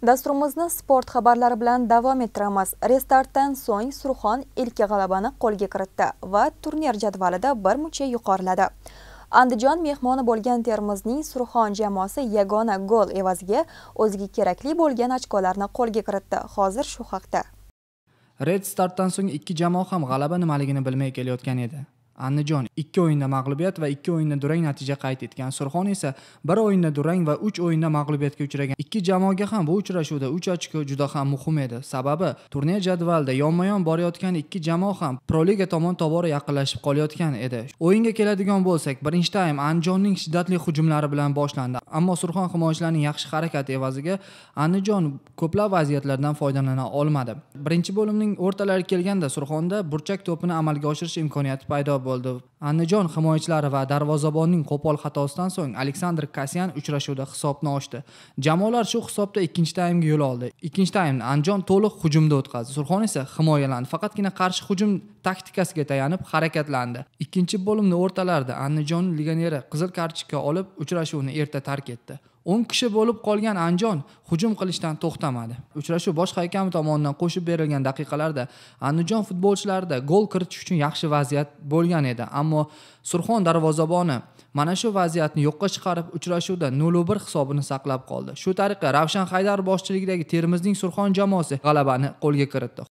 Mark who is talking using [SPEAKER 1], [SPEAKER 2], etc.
[SPEAKER 1] Dasturimizni sport xabarlari bilan davom ettiramiz. Restartdan so'ng Surxon ilk g'alabani qo'lga kiritdi va turnir jadvalida birmuncha yuqoriladi. Andijon mehmoni bo'lgan Termizning Surxon jamoasi yagona gol evaziga o'ziga kerakli bo'lgan ochkolarni qo'lga kiritdi. Hozir shu haqda.
[SPEAKER 2] Restartdan so'ng ikki jamoa ham g'alaba nimaligini bilmay kelayotgan edi. Andijon 2 o'yinda mag'lubiyat va 2 o'yinda durang natija qayd etgan. Surxon esa 1 o'yinda durang va 3 o'yinda mag'lubiyatga uchragan. Ikki jamoaga ham bu uchrashuvda 3 ochko juda ham muhim edi. Sababi turnir jadvalida yonma-yon borayotgan ikki jamoa ham Pro Liga tomon tobora yaqinlashib qolayotgan edi. O'yinga keladigan bo'lsak, birinchi taym Andijonning shiddatli hujumlari bilan boshlandi. Ammo Surxon himoyachilarining yaxshi harakati evaziga Andijon ko'plab vaziyatlardan foydalana olmadi. Birinchi bo'limning o'rtalariga kelganda Surxonda burchak to'pini amalga oshirish imkoniyati paydo bo'ldi. Andijon himoyachilari va darvozabonning qo'pol xatosidan so'ng Aleksandr Kasyan uchrashuvda hisobni ochdi. Jamoalar shu hisobda ikkinchi taymga yo'l oldi. Ikkinchi taymni Andijon to'liq hujumda o'tkazdi. Surxon esa himoyalandi. Faqatgina qarshi hujum taktikasiga tayanib harakatlandi. Ikkinchi bo'limning o'rtalarida Andijon legioneri qizil kartochka olib uchrashuvni erta tark etdi. 10 kishi bo'lib qolgan Andijon hujum qilishdan to'xtamadi. Uchrashuv bosh hakami tomonidan qo'shib berilgan daqiqalarda Andijon futbolchilarida gol kiritish uchun yaxshi vaziyat bo'lgan edi, ammo Surxon darvozaboni mana shu vaziyatni yo'qqa chiqarib uchrashuvda 0-1 hisobini saqlab qoldi. Shu tariqa Ravshan Haydar boshchiligidagi Termizning Surxon jamoasi g'alabani qo'lga kiritdi.